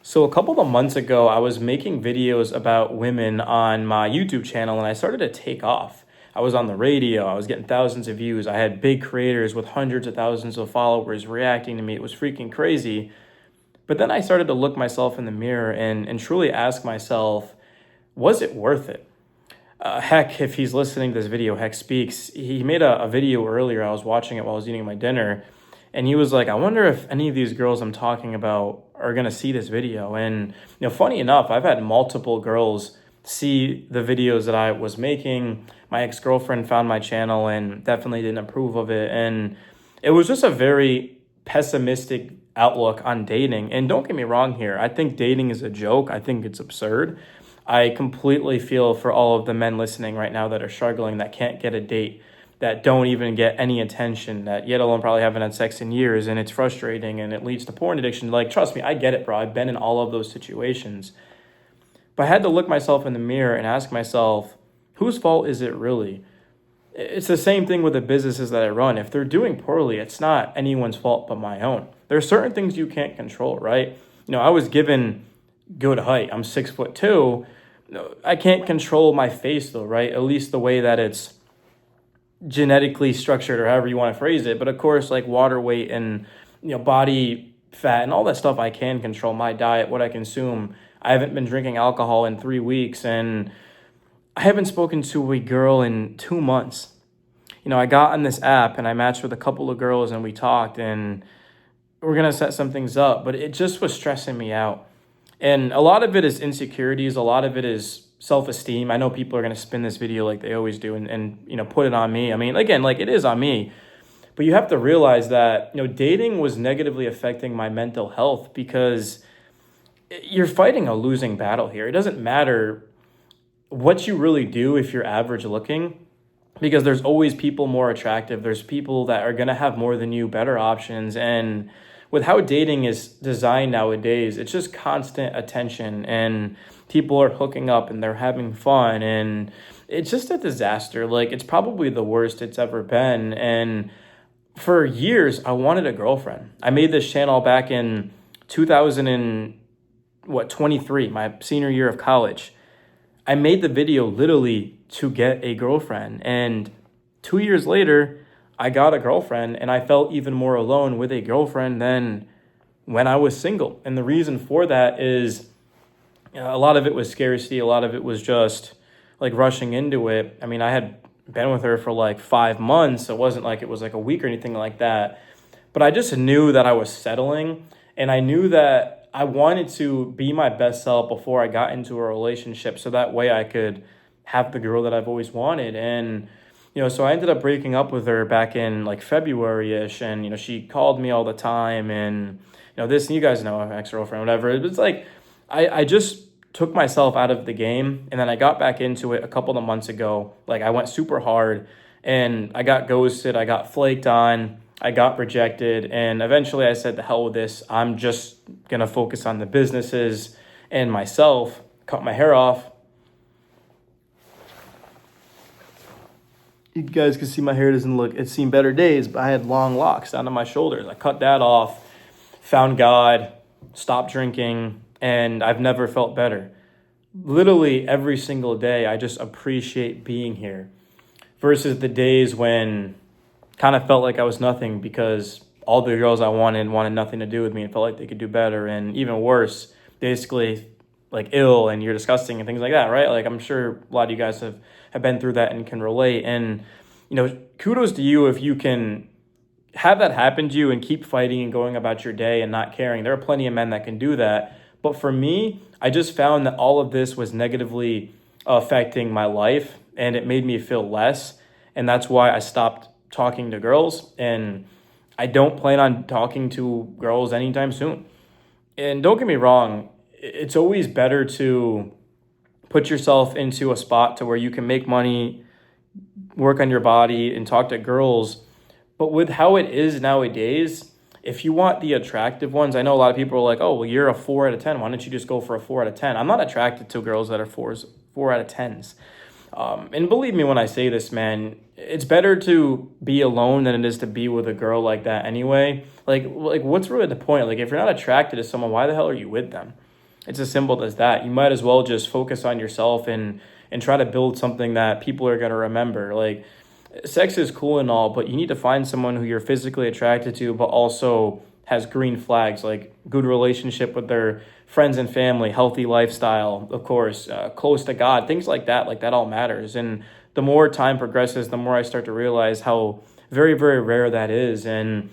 So a couple of months ago, I was making videos about women on my YouTube channel and I started to take off. I was on the radio, I was getting thousands of views. I had big creators with hundreds of thousands of followers reacting to me. It was freaking crazy. But then I started to look myself in the mirror and truly ask myself, was it worth it? Heck, if he's listening to this video, Heck Speaks, he made a video earlier. I was watching it while I was eating my dinner. And he was like, I wonder if any of these girls I'm talking about are going to see this video. And, funny enough, I've had multiple girls see the videos that I was making. My ex-girlfriend found my channel and definitely didn't approve of it. And it was just a very pessimistic outlook on dating. And don't get me wrong here. I think dating is a joke. I think it's absurd. I completely feel for all of the men listening right now that are struggling, that can't get a date, that don't even get any attention, that yet alone probably haven't had sex in years, and it's frustrating and it leads to porn addiction. Like, trust me, I get it, bro. I've been in all of those situations. But I had to look myself in the mirror and ask myself, whose fault is it really? It's the same thing with the businesses that I run. If they're doing poorly, it's not anyone's fault but my own. There are certain things you can't control, right? I was given good height. I'm 6'2". I can't control my face though, right? At least the way that it's genetically structured or however you want to phrase it. But of course, like water weight and body fat and all that stuff I can control. My diet, what I consume. I haven't been drinking alcohol in 3 weeks and I haven't spoken to a girl in 2 months. I got on this app and I matched with a couple of girls and we talked and we're going to set some things up, but it just was stressing me out. And a lot of it is insecurities. A lot of it is self-esteem. I know people are going to spin this video like they always do and put it on me. I mean, again, like it is on me, but you have to realize that, dating was negatively affecting my mental health because you're fighting a losing battle here. It doesn't matter what you really do if you're average looking, because there's always people more attractive. There's people that are going to have more than you, better options. And with how dating is designed nowadays, it's just constant attention and people are hooking up and they're having fun and it's just a disaster. Like, it's probably the worst it's ever been. And for years, I wanted a girlfriend. I made this channel back in 2023, my senior year of college. I made the video literally to get a girlfriend. And 2 years later, I got a girlfriend and I felt even more alone with a girlfriend than when I was single. And the reason for that is a lot of it was scarcity. A lot of it was just like rushing into it. I mean, I had been with her for like 5 months. It wasn't like it was like a week or anything like that. But I just knew that I was settling and I knew that I wanted to be my best self before I got into a relationship. So that way I could have the girl that I've always wanted. And so I ended up breaking up with her back in like February-ish. And, she called me all the time. And, this, and you guys know, ex-girlfriend, whatever. It's like, I just took myself out of the game. And then I got back into it a couple of months ago. Like, I went super hard. And I got ghosted. I got flaked on. I got rejected. And eventually I said, the hell with this. I'm just going to focus on the businesses and myself. Cut my hair off. You guys can see my hair doesn't look, it's seen better days, but I had long locks down to my shoulders. I cut that off, found God, stopped drinking, and I've never felt better. Literally every single day, I just appreciate being here versus the days when kind of felt like I was nothing because all the girls I wanted nothing to do with me and felt like they could do better. And even worse, basically like ill and you're disgusting and things like that, right? Like, I'm sure a lot of you guys have been through that and can relate. And, kudos to you if you can have that happen to you and keep fighting and going about your day and not caring. There are plenty of men that can do that. But for me, I just found that all of this was negatively affecting my life and it made me feel less. And that's why I stopped talking to girls. And I don't plan on talking to girls anytime soon. And don't get me wrong, it's always better to put yourself into a spot to where you can make money, work on your body, and talk to girls. But with how it is nowadays, if you want the attractive ones, I know a lot of people are like, oh, well, you're a 4 out of 10. Why don't you just go for a 4 out of 10? I'm not attracted to girls that are 4 out of 10s. And believe me when I say this, man, it's better to be alone than it is to be with a girl like that anyway. Like what's really the point? Like, if you're not attracted to someone, why the hell are you with them? It's as simple as that. You might as well just focus on yourself and try to build something that people are going to remember. Like, sex is cool and all, but you need to find someone who you're physically attracted to, but also has green flags, like good relationship with their friends and family, healthy lifestyle, of course, close to God, things like that. Like, that all matters. And the more time progresses, the more I start to realize how very, very rare that is. And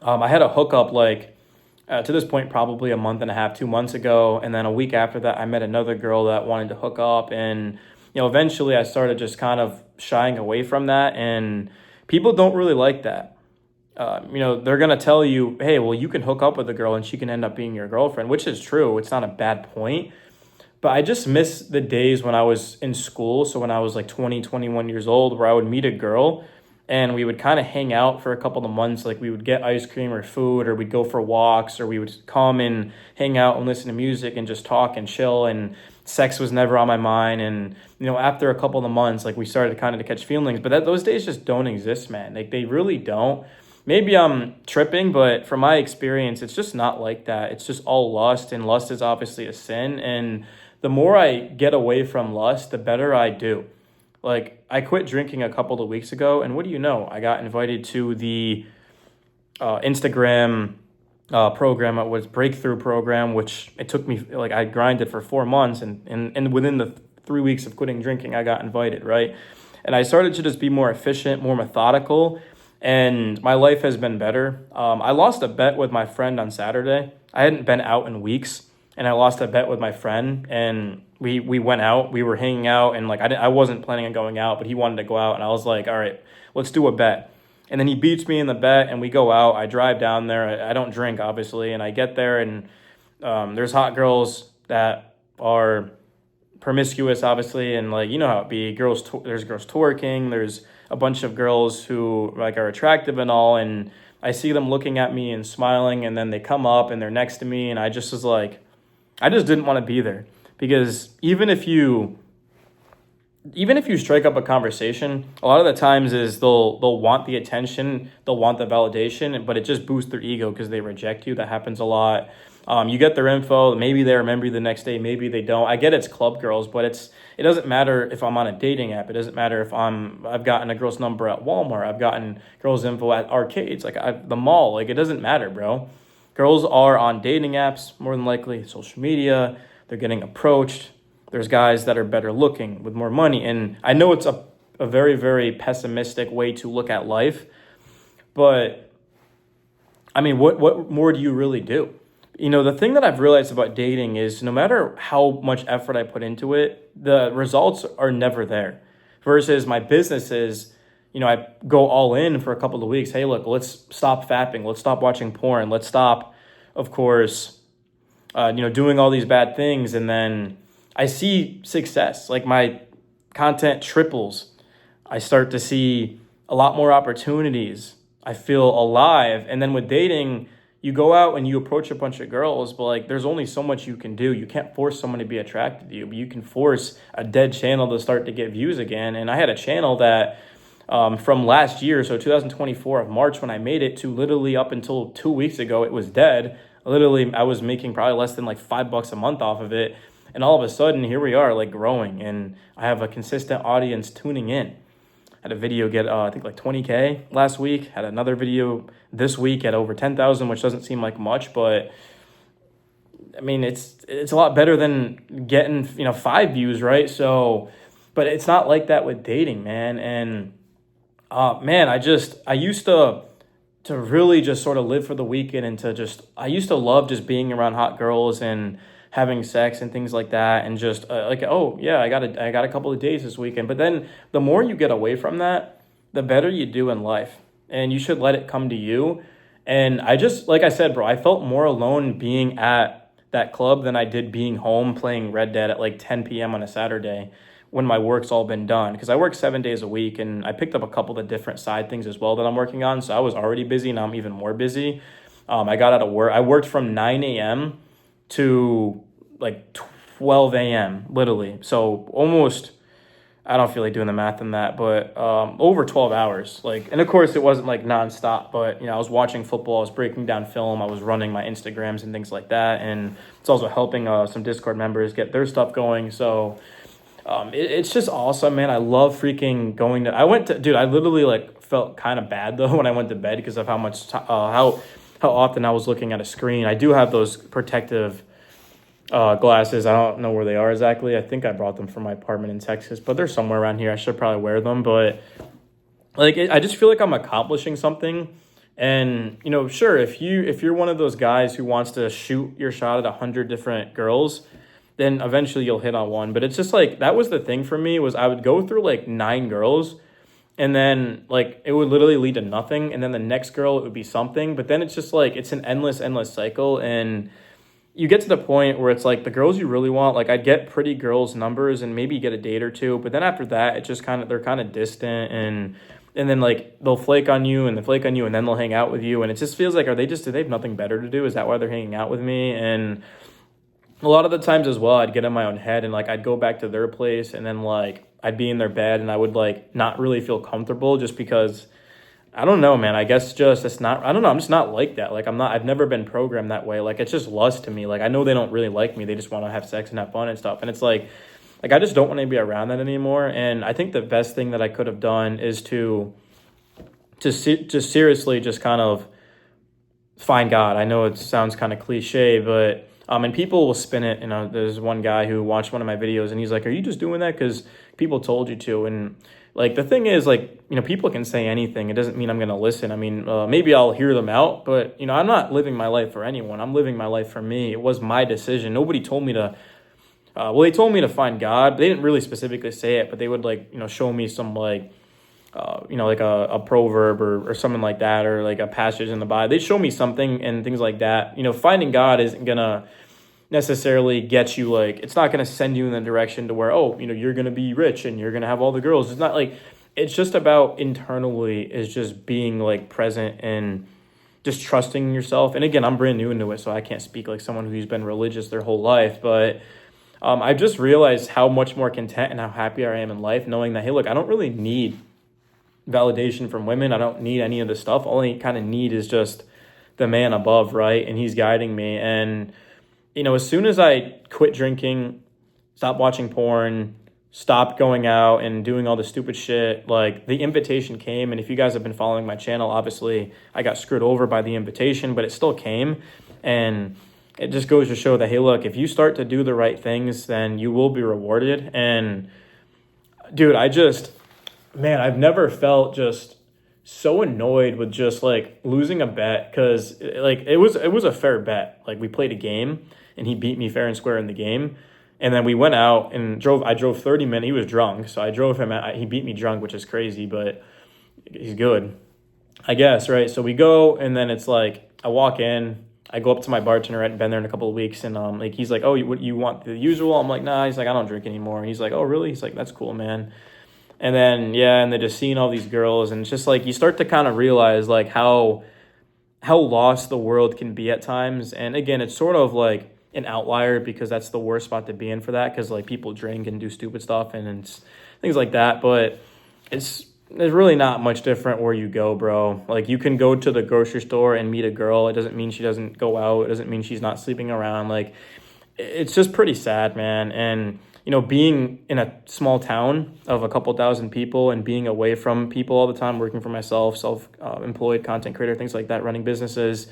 I had a hookup like to this point probably a month and a half, 2 months ago, and then a week after that, I met another girl that wanted to hook up, and eventually I started just kind of shying away from that, and people don't really like that. They're gonna tell you, hey, well, you can hook up with a girl and she can end up being your girlfriend, which is true. It's not a bad point. But I just miss the days when I was in school. So when I was like 20, 21 years old, where I would meet a girl and we would kind of hang out for a couple of months. Like, we would get ice cream or food, or we'd go for walks, or we would come and hang out and listen to music and just talk and chill. And sex was never on my mind. And, after a couple of months, like, we started kind of to catch feelings, but those days just don't exist, man. Like, they really don't. Maybe I'm tripping, but from my experience, it's just not like that. It's just all lust, and lust is obviously a sin. And the more I get away from lust, the better I do. Like, I quit drinking a couple of weeks ago, and what do you know? I got invited to the Instagram program. It was breakthrough program, which it took me, like, I grinded for 4 months, and within the 3 weeks of quitting drinking, I got invited, right? And I started to just be more efficient, more methodical, and my life has been better. I lost a bet with my friend on Saturday. I hadn't been out in weeks, and I lost a bet with my friend, and we went out. We were hanging out, and like, I wasn't planning on going out, but he wanted to go out, and I was like, all right, let's do a bet. And then he beats me in the bet, and we go out. I drive down there. I don't drink, obviously, and I get there, and there's hot girls that are promiscuous, obviously, and like, you know how it be. There's girls twerking. There's a bunch of girls who like are attractive and all, and I see them looking at me and smiling, and then they come up and they're next to me, and I just was like, I just didn't want to be there. Because even if you strike up a conversation, a lot of the times is they'll want the attention, they'll want the validation, but it just boosts their ego because they reject you. That happens a lot. You get their info, maybe they remember you the next day, maybe they don't. I get it's club girls, but it doesn't matter if I'm on a dating app. It doesn't matter if I've gotten a girl's number at Walmart. I've gotten girls' info at arcades, the mall. Like, it doesn't matter, bro. Girls are on dating apps, more than likely, social media. They're getting approached. There's guys that are better looking with more money. And I know it's a very, very pessimistic way to look at life. But, I mean, what more do you really do? The thing that I've realized about dating is no matter how much effort I put into it, the results are never there. Versus my businesses, I go all in for a couple of weeks. Hey, look, let's stop fapping. Let's stop watching porn. Let's stop, of course, doing all these bad things. And then I see success. Like, my content triples. I start to see a lot more opportunities. I feel alive. And then with dating, you go out and you approach a bunch of girls, but like, there's only so much you can do. You can't force someone to be attracted to you, but you can force a dead channel to start to get views again. And I had a channel that from last year, so 2024 of March, when I made it, to literally up until 2 weeks ago, it was dead. Literally, I was making probably less than like $5 a month off of it. And all of a sudden, here we are, like, growing, and I have a consistent audience tuning in. Had a video get, I think, like 20K last week. Had another video this week at over 10,000, which doesn't seem like much, but I mean, it's a lot better than getting, 5 views, right? So, but it's not like that with dating, man. And man, I used to really just sort of live for the weekend, and I used to love just being around hot girls and having sex and things like that, and just oh yeah, I got a couple of days this weekend. But then the more you get away from that, the better you do in life, and you should let it come to you. And I just, like I said, bro, I felt more alone being at that club than I did being home playing Red Dead at like 10 p.m. on a Saturday when my work's all been done, because I work 7 days a week, and I picked up a couple of different side things as well that I'm working on. So I was already busy, now I'm even more busy. I got out of work. I worked from 9 a.m. to like 12 a.m. literally. So almost I don't feel like doing the math on that, but over 12 hours. Like, and of course it wasn't like nonstop, but I was watching football, I was breaking down film, I was running my Instagrams and things like that, and it's also helping some Discord members get their stuff going. So it's just awesome, man. I love freaking going to. Dude. I literally like felt kind of bad though when I went to bed because of how much how often I was looking at a screen. I do have those protective glasses. I don't know where they are exactly. I think I brought them from my apartment in Texas, but they're somewhere around here. I should probably wear them, but like I just feel like I'm accomplishing something. And sure, if you're one of those guys who wants to shoot your shot at 100 different girls, then eventually you'll hit on one. But it's just like that was the thing for me was I would go through like 9 girls, and then like it would literally lead to nothing, and then the next girl it would be something. But then it's just like it's an endless cycle, and you get to the point where it's like the girls you really want, like I'd get pretty girls' numbers and maybe get a date or two, but then after that, it just they're kind of distant, and then like they'll flake on you and they flake on you and then they'll hang out with you, and it just feels like do they have nothing better to do? Is that why they're hanging out with me? And a lot of the times as well, I'd get in my own head and like I'd go back to their place and then like I'd be in their bed and I would like not really feel comfortable just because I don't know, man. I guess just it's not. I don't know. I'm just not like that. Like I'm not. I've never been programmed that way. Like it's just lust to me. Like I know they don't really like me. They just want to have sex and have fun and stuff. And it's like I just don't want to be around that anymore. And I think the best thing that I could have done is to just seriously just kind of find God. I know it sounds kind of cliche, but and people will spin it. There's one guy who watched one of my videos and he's like, "Are you just doing that because people told you to?" And like the thing is, like, people can say anything. It doesn't mean I'm going to listen. I mean, maybe I'll hear them out, but, I'm not living my life for anyone. I'm living my life for me. It was my decision. Nobody told me to, they told me to find God. They didn't really specifically say it, but they would like, show me some like, like a proverb or something like that, or like a passage in the Bible. They show me something and things like that. Finding God isn't going to necessarily get you like it's not going to send you in the direction to where you're going to be rich and you're going to have all the girls. It's not like it's just about internally is just being like present and just trusting yourself. And again, I'm brand new into it, so I can't speak like someone who's been religious their whole life, but I've just realized how much more content and how happy I am in life knowing that, hey, look, I don't really need validation from women. I don't need any of this stuff. All I kind of need is just the man above, right? And he's guiding me. And as soon as I quit drinking, stopped watching porn, stopped going out and doing all the stupid shit, like the invitation came. And if you guys have been following my channel, obviously I got screwed over by the invitation, but it still came. And it just goes to show that, hey, look, if you start to do the right things, then you will be rewarded. And dude, I've never felt just so annoyed with just like losing a bet, because like it was a fair bet. Like we played a game and he beat me fair and square in the game, and then we went out and I drove 30 minutes. He was drunk, so I drove him out. He beat me drunk, which is crazy, but he's good, I guess, right? So we go, and then it's like I walk in, I go up to my bartender. I hadn't been there in a couple of weeks, and like he's like, "Oh, you want the usual?" I'm like, "Nah." He's like, "I don't drink anymore." And he's like, "Oh, really?" He's like, "That's cool, man." And then, and they're just seeing all these girls, and it's just like you start to kind of realize like how lost the world can be at times. And again, it's sort of like an outlier because that's the worst spot to be in for that, because like people drink and do stupid stuff and it's things like that. But there's really not much different where you go, bro. Like you can go to the grocery store and meet a girl. It doesn't mean she doesn't go out. It doesn't mean she's not sleeping around. Like it's just pretty sad, man. And being in a small town of a couple thousand people and being away from people all the time, working for myself, self-employed content creator, things like that, running businesses,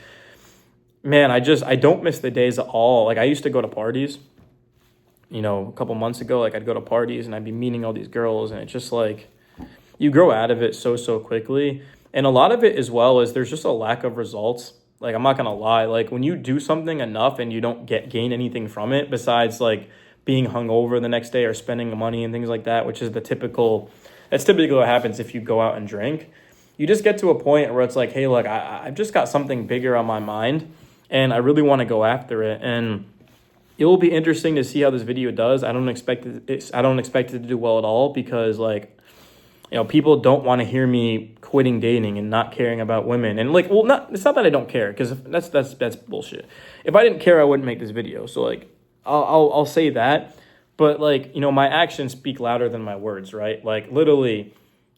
man, I don't miss the days at all. Like I used to go to parties, a couple months ago, like I'd go to parties and I'd be meeting all these girls, and it's just like you grow out of it so quickly. And a lot of it as well is there's just a lack of results. Like I'm not going to lie. Like when you do something enough and you don't gain anything from it besides like being hungover the next day or spending money and things like that, which is that's typically what happens if you go out and drink. You just get to a point where it's like, hey, look, I've just got something bigger on my mind and I really want to go after it. And it will be interesting to see how this video does. I don't expect it to do well at all, because like, people don't want to hear me quitting dating and not caring about women. And like, it's not that I don't care, because that's bullshit. If I didn't care, I wouldn't make this video. So like, I'll say that, But like, my actions speak louder than my words, right? Like literally,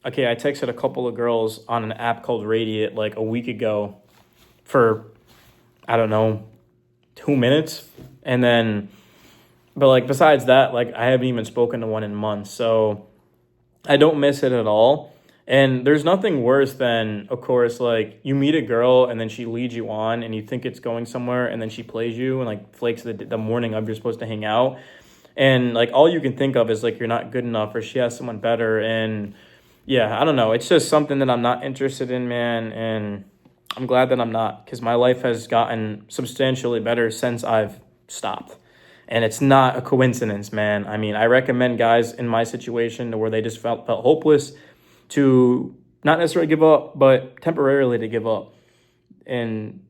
okay, I texted a couple of girls on an app called Radiant like a week ago for, I don't know, 2 minutes. And then, but like besides that, like I haven't even spoken to one in months. So I don't miss it at all. And there's nothing worse than, of course, like you meet a girl and then she leads you on and you think it's going somewhere and then she plays you and like flakes the morning of you're supposed to hang out. And like all you can think of is like you're not good enough or she has someone better. And yeah, I don't know. It's just something that I'm not interested in, man. And I'm glad that I'm not, because my life has gotten substantially better since I've stopped. And it's not a coincidence, man. I mean, I recommend guys in my situation to where they just felt hopeless to not necessarily give up, but temporarily to give up. And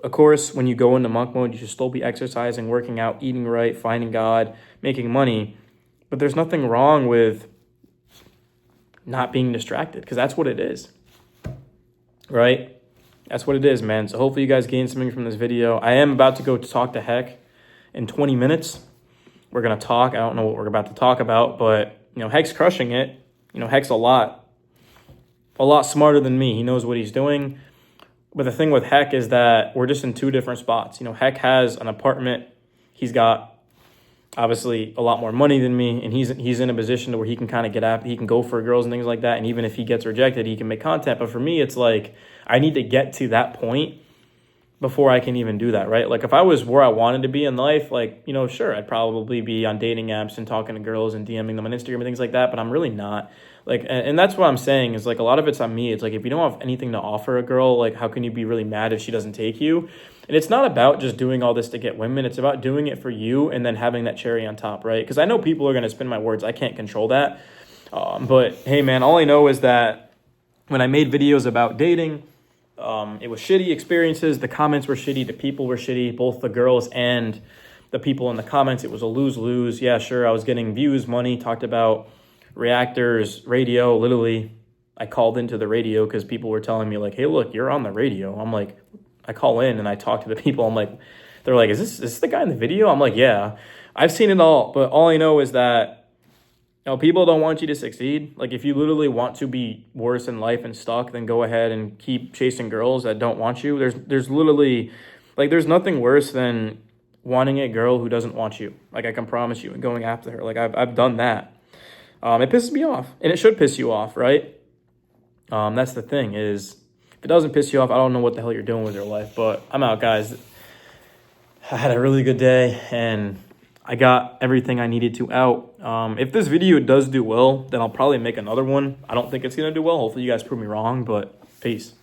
of course, when you go into monk mode, you should still be exercising, working out, eating right, finding God, making money. But there's nothing wrong with not being distracted, because that's what it is, right? That's what it is, man. So hopefully you guys gained something from this video. I am about to go talk to Heck in 20 minutes. We're going to talk. I don't know what we're about to talk about, but, Heck's crushing it. Heck's a lot smarter than me. He knows what he's doing. But the thing with Heck is that we're just in two different spots. Heck has an apartment. He's got obviously a lot more money than me, and he's in a position to where he can kind of get at, he can go for girls and things like that. And even if he gets rejected, he can make content. But for me, it's like I need to get to that point before I can even do that, right? Like if I was where I wanted to be in life, like, sure, I'd probably be on dating apps and talking to girls and DMing them on Instagram and things like that, but I'm really not. Like, and that's what I'm saying is like a lot of it's on me. It's like if you don't have anything to offer a girl, like how can you be really mad if she doesn't take you? And it's not about just doing all this to get women. It's about doing it for you and then having that cherry on top, right? Because I know people are going to spin my words. I can't control that. But hey, man, all I know is that when I made videos about dating, it was shitty experiences. The comments were shitty. The people were shitty, both the girls and the people in the comments. It was a lose-lose. Yeah, sure, I was getting views, money, talked about reactors, radio. Literally, I called into the radio because people were telling me like, hey, look, you're on the radio. I'm like, I call in and I talk to the people. I'm like, they're like, is this the guy in the video? I'm like, yeah, I've seen it all. But all I know is that people don't want you to succeed. Like if you literally want to be worse in life and stuck, then go ahead and keep chasing girls that don't want you. There's literally, like, there's nothing worse than wanting a girl who doesn't want you. Like I can promise you, and going after her. Like I've done that. It pisses me off, and it should piss you off, right? That's the thing is, if it doesn't piss you off, I don't know what the hell you're doing with your life. But I'm out, guys. I had a really good day, and I got everything I needed to out. If this video does do well, then I'll probably make another one. I don't think it's going to do well. Hopefully you guys prove me wrong, but peace.